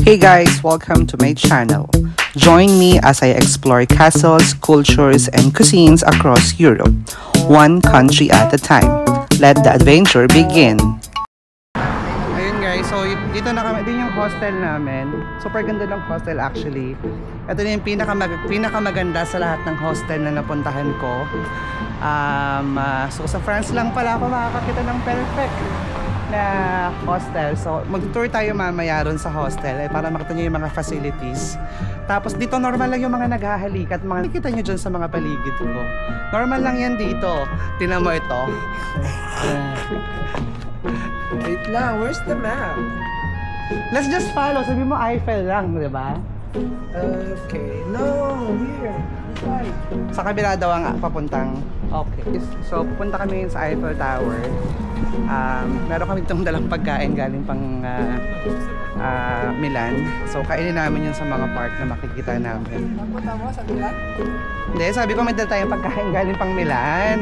Hey guys, welcome to my channel. Join me as I explore castles, cultures, and cuisines across Europe, one country at a time. Let the adventure begin. Ayun guys, so dito na kami, din yung hostel namin. Super ganda ng hostel actually. Ito na yung pinakamaganda sa lahat ng hostel na napuntahan ko. So sa France lang pala ako makakakita ng perfect na hostel. So mag-tour tayo mamaya ron sa hostel para makita nyo yung mga facilities. Tapos dito normal lang yung mga naghahalik at mga nakikita nyo dyan sa mga paligid ko. Normal lang yan dito. Tingnan mo ito. Wait lang, where's the map? Let's just follow. Sabi mo Eiffel lang, di ba? Okay, no, here. This side. Sa kabila daw ang papuntang. Okay. So pupunta kami sa Eiffel Tower. Meron kami itong dalang pagkain galing pang Milan. So kainin namin yun sa mga park na makikita namin. Napunta mo sa Milan? Hindi, sabi ko may dala tayong pagkain galing pang Milan.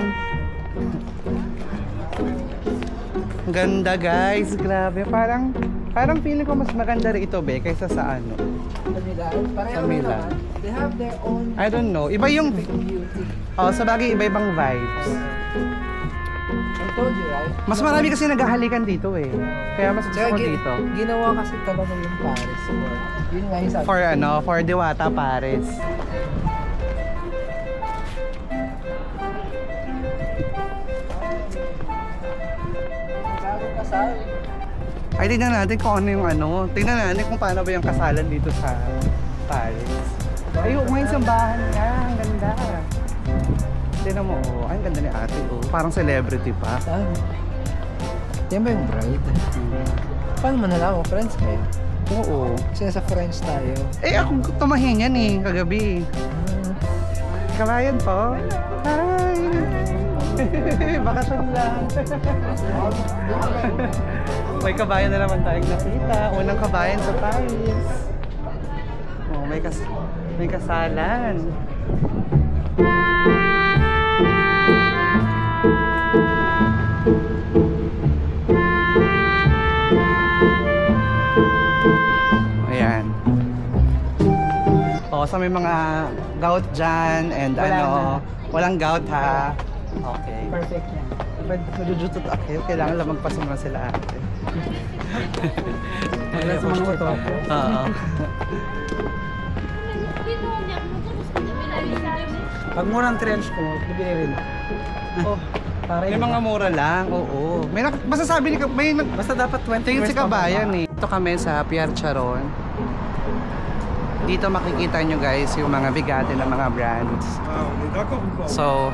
Ganda guys, grabe. Parang feeling ko mas maganda rito be kaysa sa ano. Sa Milan? Pareho Sa Milan. naman. They have their own I don't know. Iba yung beauty. oh, sa bagay iba-ibang vibes. I told you, right? Mas marami kasi naghahalikan dito eh. Kaya mas gusto ko dito. Ginawa kasi talaga yung Paris. Yun nga yung sabi. For Diwata Paris. Bago kasal. Ay, tignan natin kung ano yung ano. Tignan natin kung paano ba yung kasalan dito sa Paris. Ay, may sambahan nga. Ang ganda. Tignan mo, oh. Ay, ang ganda ni ate. Oh. Parang celebrity pa. Saan? Yan ba yung bride? Paano mo nalaman? Friends kayo? Oo. Kasi nasa French tayo. Eh, ako tumahin yan eh, kagabi. Kabayan po. Hi! Bakasyon lang. May kabayan na naman tayong nakita. Unang kabayan sa Paris. Oh, may kasalan. Ayan. Oh, so may mga gout dyan and walang gout ha. Okay. Perfect yan. Najujutot ako. Kailangan lang magpasama sila ate. Wala sa mga ito. Oo. Pag murang trench ko, bibili rin. Oh, may mga mura lang. Oo. Masasabi ni Basta dapat 20 tingin si kabayan eh. Ito kami sa Pierre Charon. Dito makikita nyo guys yung mga bigate ng mga brands. So,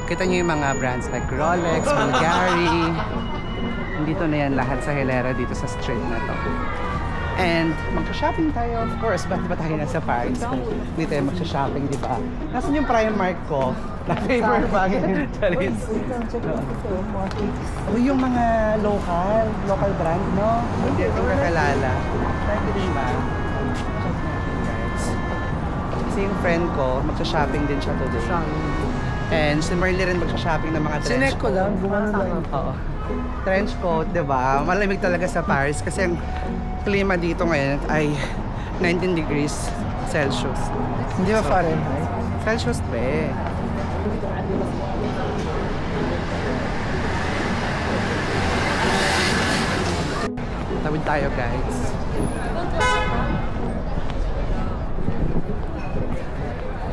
kita nyo yung mga brands like Rolex, Bulgari. Dito na yan lahat sa Hilera dito sa street na to. And mag-shopping tayo, of course. Ba't ba tayo nasa Paris? Hindi tayo mag-shopping, di ba? Nasaan yung Primark ko? Na-favor bagay. Charis. O yung mga local brand, no? Hindi ito kakalala. Pwede din ba? Kasi yung friend ko, mag-shopping din siya today. And si Merly rin mag-shopping ng mga trench coat. Sinek ko lang, gumano lang. Oo. Trench coat, di ba? Malamig talaga sa Paris kasi ang klima dito ngayon ay 19 degrees Celsius. Hindi ba Fahrenheit? Celsius ba eh. Tawid tayo guys.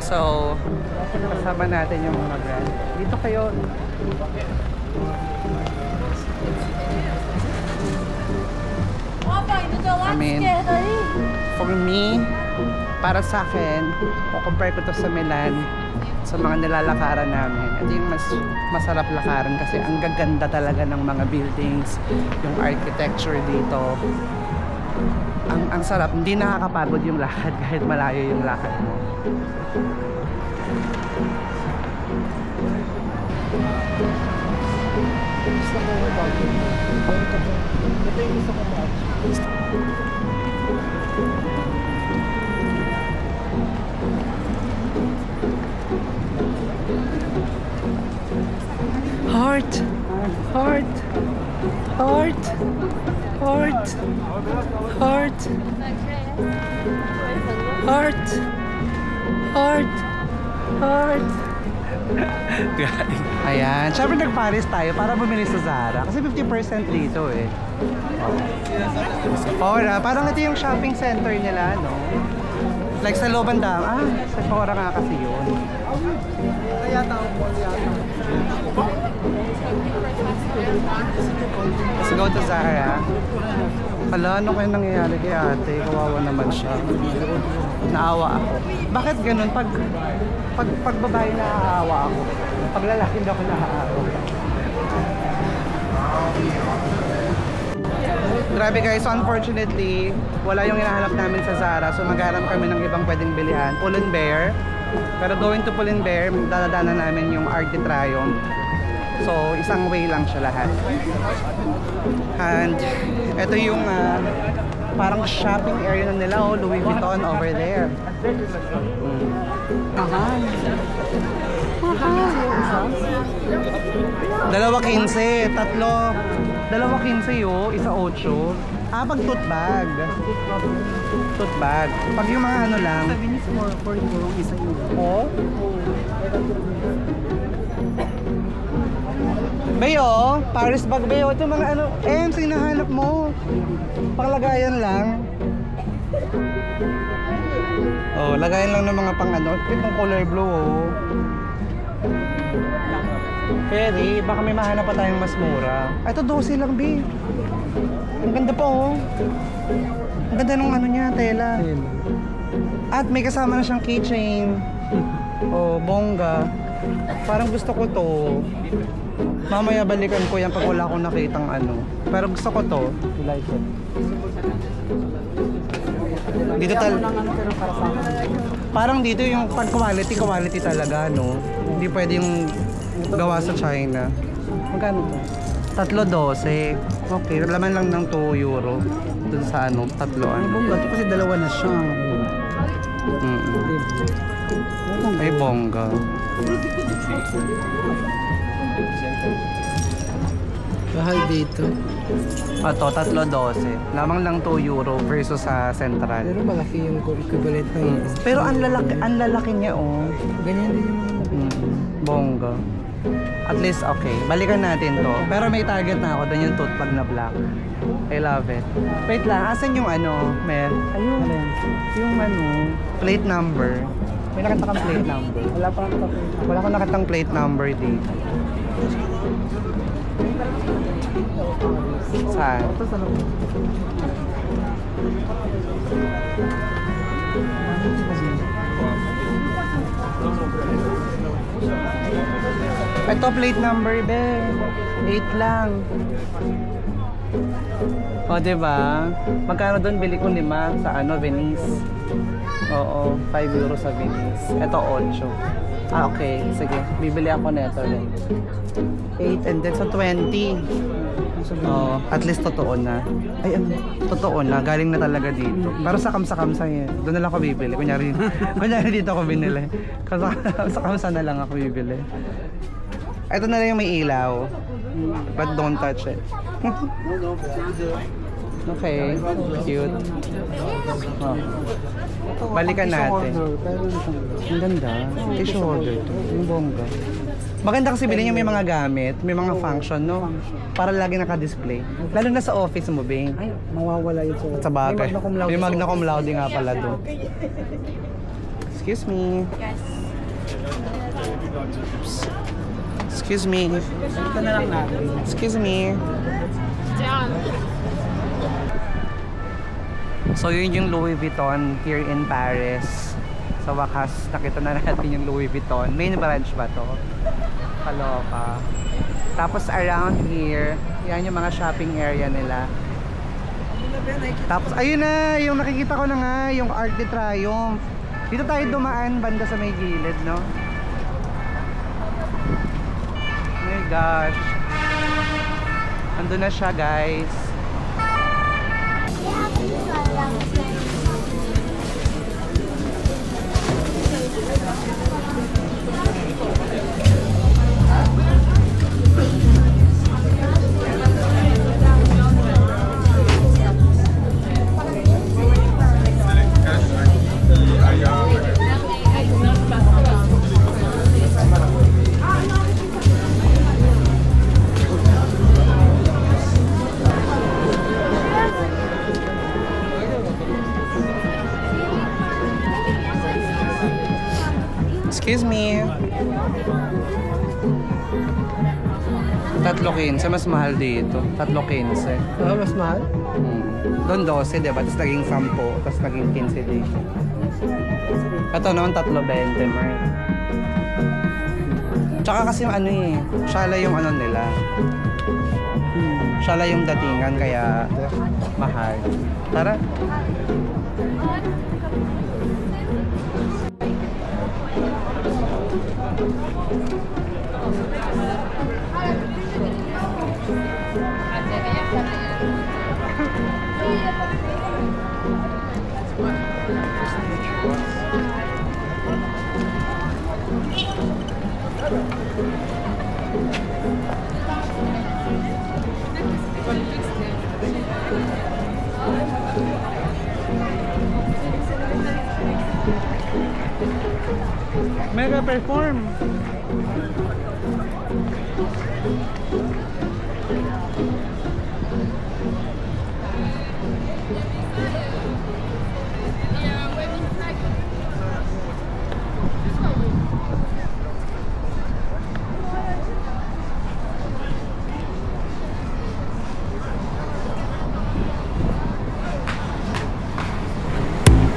So, kasama natin yung mga brand. Dito kayo. I mean, for me, para sa akin, compare ko to sa Milan, sa mga nilalakaran namin. Ito yung masarap lakaran kasi ang gaganda talaga ng mga buildings, yung architecture dito. Ang sarap, hindi nakakapagod yung lakad kahit malayo yung lakad mo. Gusto ko yung bagay. Ito yung gusto ko bagay. Heart! Heart! Heart! Heart. Heart. Heart. Heart. Heart. Ayan. Siyempre nag-Paris tayo para bumili sa Zara. Kasi 50% dito eh. Sephora. Parang ito yung shopping center nila, no? Like sa looban dam. Sephora nga kasi yun. Let's go to Zara. Hala, ano kaya nangyayari kay ate? Kawawa naman siya. Naawa ako. Bakit ganun? Pag babae naaawa ako. Pag lalaki daw ako naaawa. Grabe guys, so unfortunately, wala yung hinahanap namin sa Zara. So maghanap kami ng ibang pwedeng bilihan. Pull&Bear. Pero going to Pull&Bear, dadaanan namin yung Arc de Triomphe. So isang way lang siya lahat. And ito yung parang shopping area na nila, oh, Louis Vuitton over there. Dalawa 15, tatlo. Dalawa 15 yo, isa 8. Pag tote bag. Tote bag. Pag yung mga ano lang. Sabi ni 4 isa yun. Oh? Bayo, Paris bag bayo. Ito mga ano, sinahanap mo. Panglagayan lang. Oh, lagayan lang ng mga pang ano. Itong color blue, oh. Pwede, baka may mahanap pa tayong mas mura. Ito 12 lang, B. Ang ganda pa, oh. Ang ganda nung ano niya, tela. At may kasama na siyang keychain. Oh, bongga. Parang gusto ko to. Mamaya balikan ko yan pag wala akong nakitang ano. Pero gusto ko to. Like it. Dito parang dito yung pag quality talaga, no? Hindi pwede yung gawa sa China. Magkano to? 3.12. Okay, laman lang ng 2 euro. Dun sa ano, tatloan. Ay, bongga. Ito kasi dalawa na siya. Ay, bongga. Mahal dito. Ito, 3.12. Lamang lang 2 euro versus sa Central. Pero malaki yung equivalent na yun. Pero ang lalaki niya, oh. Ganyan din yung Bongga. At least, okay. Balikan natin to. Pero may target na ako. Doon yung tote bag na black. I love it. Wait lang. Asan yung ano, Mel? Ayun. Yung ano, plate number. May nakita kang plate number. Wala akong nakitang plate number dito. Saan? Ito plate number, be. 8 lang. O, diba? Magkano doon? Bili ko 5 sa ano, Venice. Oo, 5 euro sa Venice. Ito 8. Okay. Sige. Bibili ako neto rin. 8 and then so 20. Oh, at least totoo na. Ay, totoo na. Galing na talaga dito. Pero sa kamsa-kamsa yun. Doon na lang ako bibili. Kunyari dito ako binili. Kasi sa kamsa na lang ako bibili. Ito na lang yung may ilaw. But don't touch it. Okay. Cute. Oh. Balikan natin. Ang ganda. Tissue holder to. Yung bongga. Maganda kasi bilhin yung may mga gamit, may mga function, no? Para lagi naka-display. Lalo na sa office mo, Bing. Ay, mawawala yun sa bagay. May magna cum laude nga pala doon. Excuse me. Excuse me. Ito na lang natin. Excuse me. So yun yung Louis Vuitton here in Paris. Sa wakas, nakita na natin yung Louis Vuitton. Main branch ba to? Kaloka. Tapos around here, yan yung mga shopping area nila. Tapos ayun na, yung nakikita ko na nga, yung Arc de Triomphe. Dito tayo dumaan banda sa may gilid, no? Oh my gosh. Andun na siya, guys. Excuse me. 3.15, mas mahal dito. 3.15. Mas mahal? Doon 12, diba? Tapos naging 10, tapos naging 15 dito. Ito naman 3.20, Mer. Tsaka kasi ano eh, shala yung ano nila. Shala yung datingan, kaya mahal. Tara. Mega perform.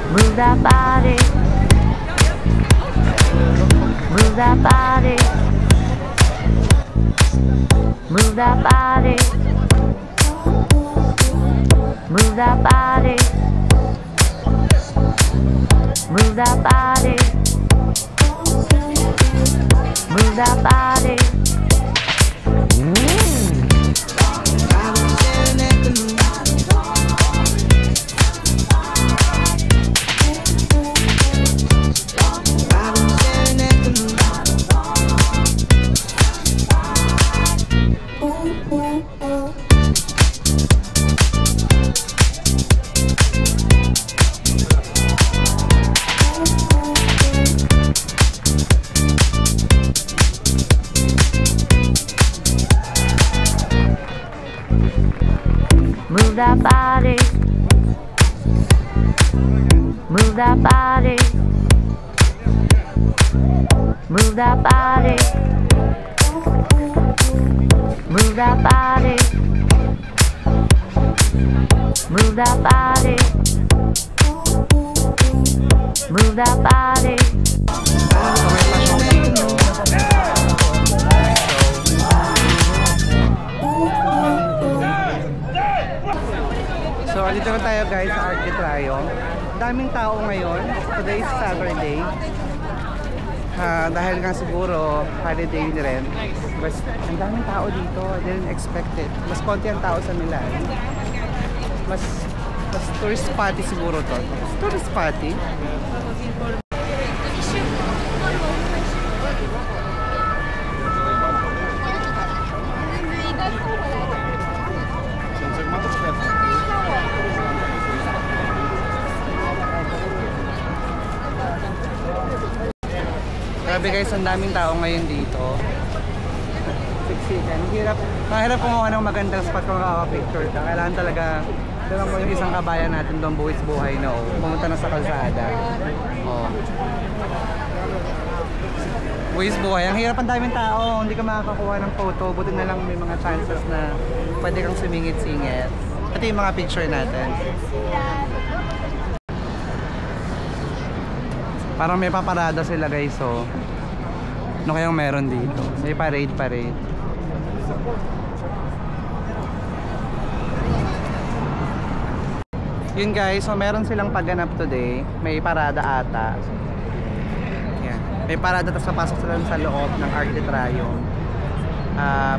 Move that body. Move that body. Move that body. Move that body. Move that body. Move that body. Move that body. Move that body. Move that body. Move that body. Move that body. Move that body. So, dito na tayo guys sa Art Detrayo. Daming tao ngayon. Today is Saturday. Dahil nga siguro holiday rin. Mas, ang daming tao dito. I didn't expect it. Mas konti ang tao sa Milan. Mas tourist spotty siguro to. Tourist spotty. Grabe guys, ang daming tao ngayon dito. Siksikan. Mahirap kumuha ng magandang spot kung makaka-picture ka. Kailangan talaga, tignan mo yung isang kabayan natin doon, buwis buhay na pumunta na sa kalsada. Buwis buhay. Ang hirap, ang daming tao. Hindi ka makakakuha ng photo. Buti na lang may mga chances na pwede kang sumingit-singit. Ito yung mga picture natin. Parang may paparada sila guys, so ano kayang meron dito? May parade. Yun guys, so meron silang pagganap today. May parada ata. Yan. May parada, tapos napasok sila sa loob ng Art Detrayo.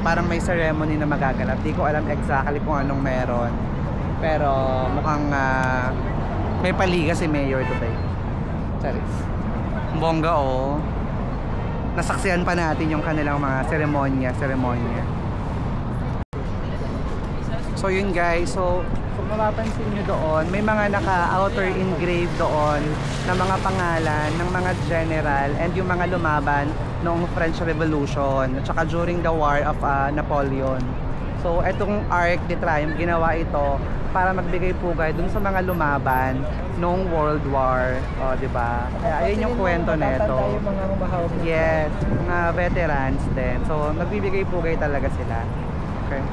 Parang may ceremony na magaganap. Di ko alam exactly kung anong meron. Pero mukhang may paliga si Mayor today. Charis. Bongga nasaksihan pa natin yung kanilang mga seremonya. So yun guys, so kung mapapansin nyo doon, may mga naka-outer engrave doon na mga pangalan ng mga general and yung mga lumaban noong French Revolution at saka during the War of Napoleon. So itong Arc de Triomphe, ginawa ito para magbigay pugay dun sa mga lumaban nung World War, o di ba? Kaya ayun yung kwento nito. Yung mga mahawag. Yes, mga veterans din. So nagbibigay pugay talaga sila. Okay.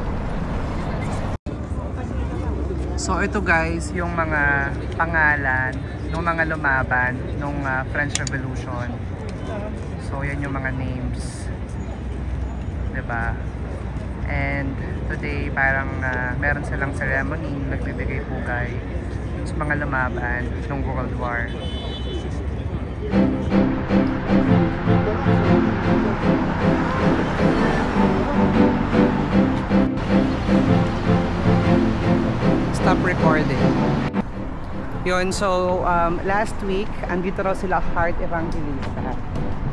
So ito guys, yung mga pangalan ng mga lumaban nung French Revolution. So yan yung mga names, diba? And today parang meron silang ceremony, nagbibigay pugay sa mga lumaban nung World War. Stop recording. Yun, so last week andito raw sila Heart Evangelista.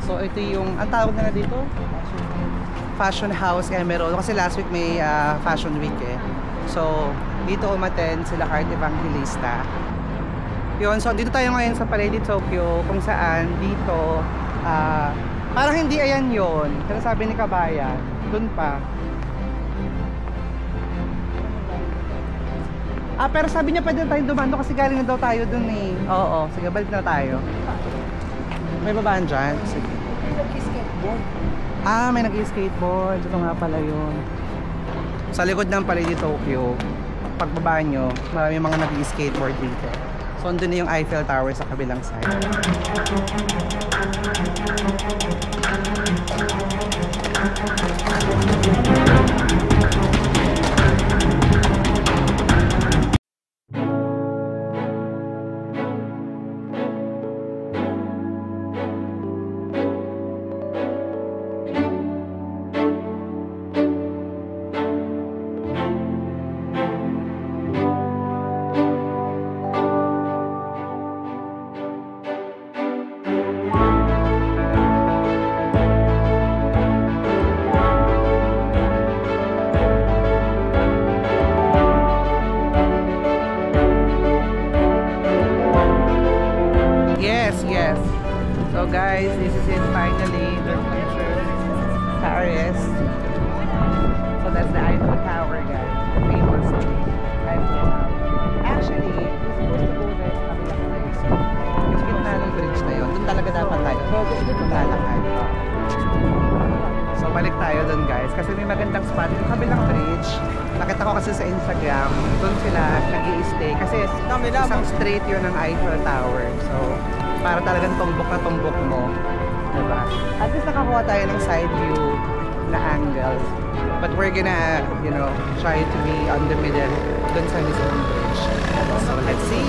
So ito yung, ang tawag na dito? Fashion House Emerald. Kasi last week may Fashion Week eh. So dito umattend sila Heart Evangelista. Yun, so dito tayo ngayon sa Parade Tokyo, kung saan dito parang hindi ayan yun. Kasi sabi ni Kabayan, dun pa. Pero sabi niya pwede tayo dumando kasi galing na daw tayo dun eh. Oo, sige, balik na tayo. May babaan dyan? Sige. May nag-skateboard. May nag-skateboard. Ito nga pala yun. Sa likod ng Parade Tokyo, pagbaba nyo, marami mga nag-skateboard dito. So, andun na yung Eiffel Tower sa kabilang side. Yes. So guys, this is it finally. The picture. Paris. So that's the Eiffel Tower, guys. The famous Eiffel Tower. Actually, we're supposed to go there sa kabilang place. Yung gitna ng bridge na yun. Doon talaga dapat tayo. So, dito lalakad. So, balik tayo doon, guys. Kasi may magandang spot. Yung kabilang bridge, nakita ko kasi sa Instagram, doon sila nag-i-stay. Kasi isang straight yun ng Eiffel Tower. So, para talagang tumbok na tumbok mo, diba? At least nakakuha tayo ng side view na angles, but we're gonna, you know, try to be on the middle dun sa mismong bridge. So let's see.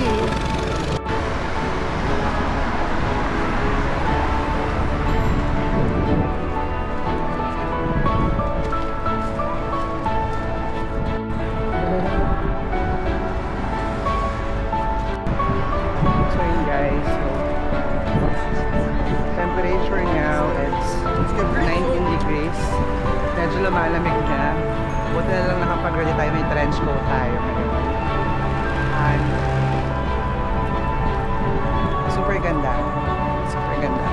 So yun guys, temperature now, it's 19 degrees. Medyo lumalamig na. Buti na lang nakapag-ready tayo, may trench coat tayo. And super ganda. Super ganda.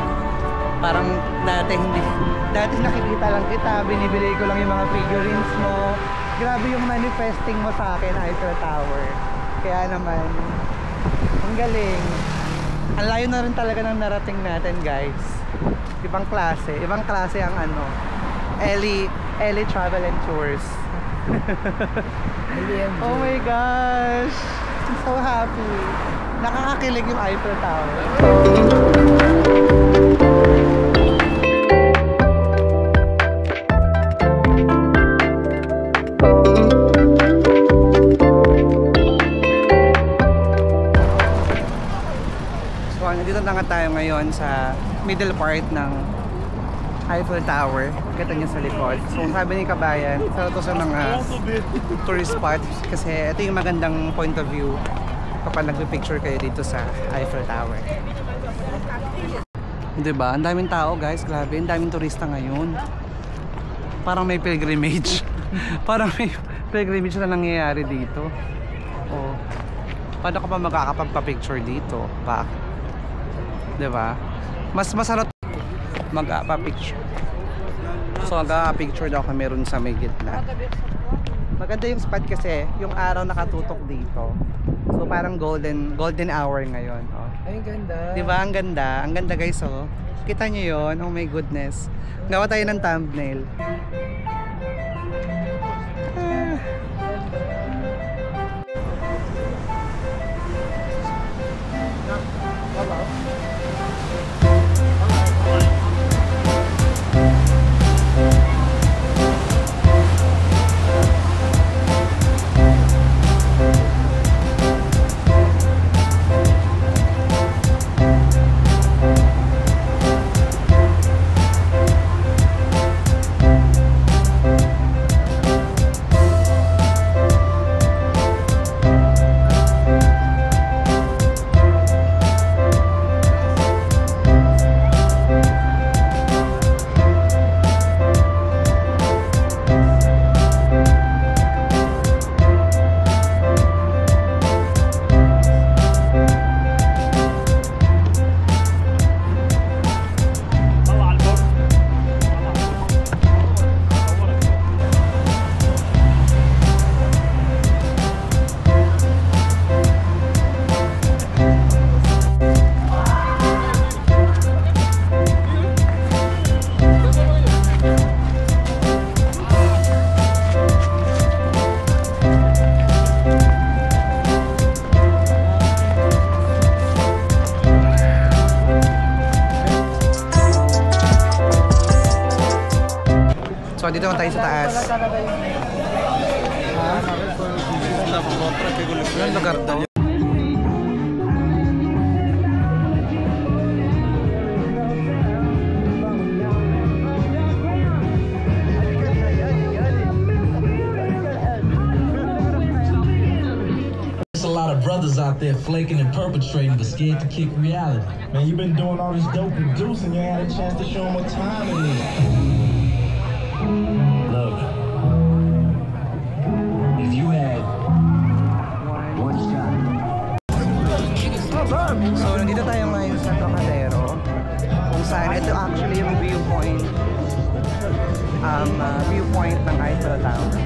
Parang dati nakikita lang kita, binibili ko lang yung mga figurines mo. Grabe yung manifesting mo sa akin, Eiffel Tower. Kaya naman, ang galing. Ang layo na rin talaga ng narating natin, guys. Ibang klase ang ano, Ellie Travel and Tours. Oh my gosh, I'm so happy. Nakakakilig yung Eiffel Tower. Dito na nga tayo ngayon sa middle part ng Eiffel Tower. Kita niyo sa likod. So sabi ni Kabayan, isa to sa mga tourist spot kasi ito yung magandang point of view kapag nagpi-picture kayo dito sa Eiffel Tower. Diba? Ang daming tao, guys. Grabe, ang daming turista ngayon. Parang may pilgrimage. Parang may pilgrimage na nangyayari dito. Oh. Paano ka pa makakapagpa-picture dito? Bakit? Diba? Mas masarap mag-pa-picture. So mag-pa-picture daw kami meron sa may gitna. Maganda yung spot kasi yung araw nakatutok dito. So parang golden hour ngayon. Oh. Ay, ganda. 'Di ba? Ang ganda. Ang ganda guys, oh. Kita niyo 'yon? Oh my goodness. Gawa tayo ng thumbnail. Ah. So dito na tayo sa taas. Anong lugar to? There's a lot of brothers out there flaking and perpetrating but scared to kick reality. Man, you've been doing all this dope producing. You ain't had a chance to show them what time it is. Look, if you had one shot. So nandito tayo ngayon sa Trocadero kung saan ito actually yung viewpoint ng Eiffel Tower.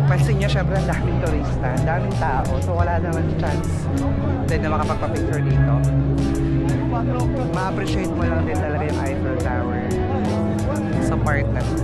Pansin nyo, syempre ang daming turista, ang daming tao, so wala naman chance din na makapagpa-picture dito. Ma-appreciate mo lang din talaga yung Eiffel Tower sa part na to.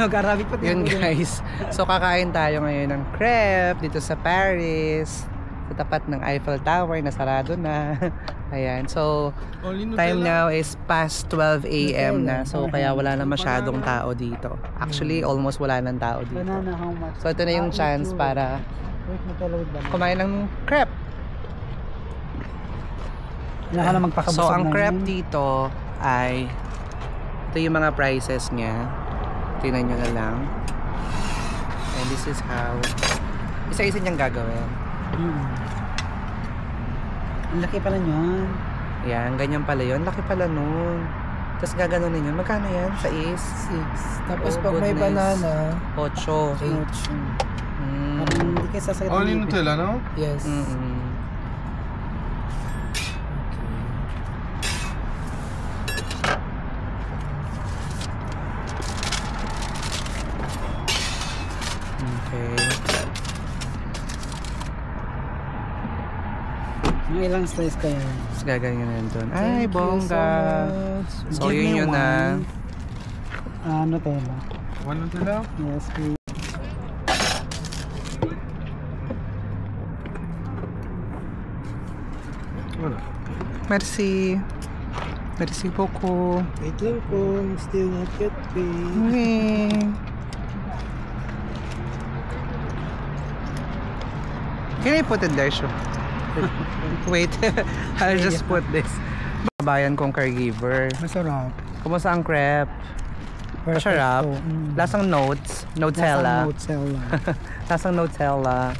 Nag-Arabic pa Yun guys. So kakain tayo ngayon ng crepe dito sa Paris. Sa tapat ng Eiffel Tower na sarado na. Ayan. So time now is past 12 a.m. na. So kaya wala na masyadong tao dito. Actually almost wala nang tao dito. Banana, how much? So ito na yung chance para Wait, matulog ba? kumain ng crepe. Wala ka na magpakabusog So ang na crepe yun. dito ay ito yung mga prices niya. Tingnan nyo na lang. And this is how isa-isa niyang gagawin. Ang laki pala niyan. Yan, ganyan pala yun. Laki pala nun. Tapos gaganunin yun. Magkano yan? Sa is? 6. Tapos Oh, pag may goodness. banana, 8. 8. Mm. Parang hindi kayo sasakit. Only Nutella, no? Yes. Mm-mm. Okay. Mga ilang slice kaya? Tapos gaganyan doon. Ay, Thank you bongga. so much. So, Give yun me yun na. Nutella. One Nutella? Yes, please. Wala. Merci. Merci beaucoup. Wait lang po. I'm still not yet paid. Okay. Can I put it there, Shu? Wait. I'll just put this. Bayan kong caregiver. Masarap. Kumusta ang crepe? Masarap. Lasang notes. Nutella. Nutella. Lasang Nutella.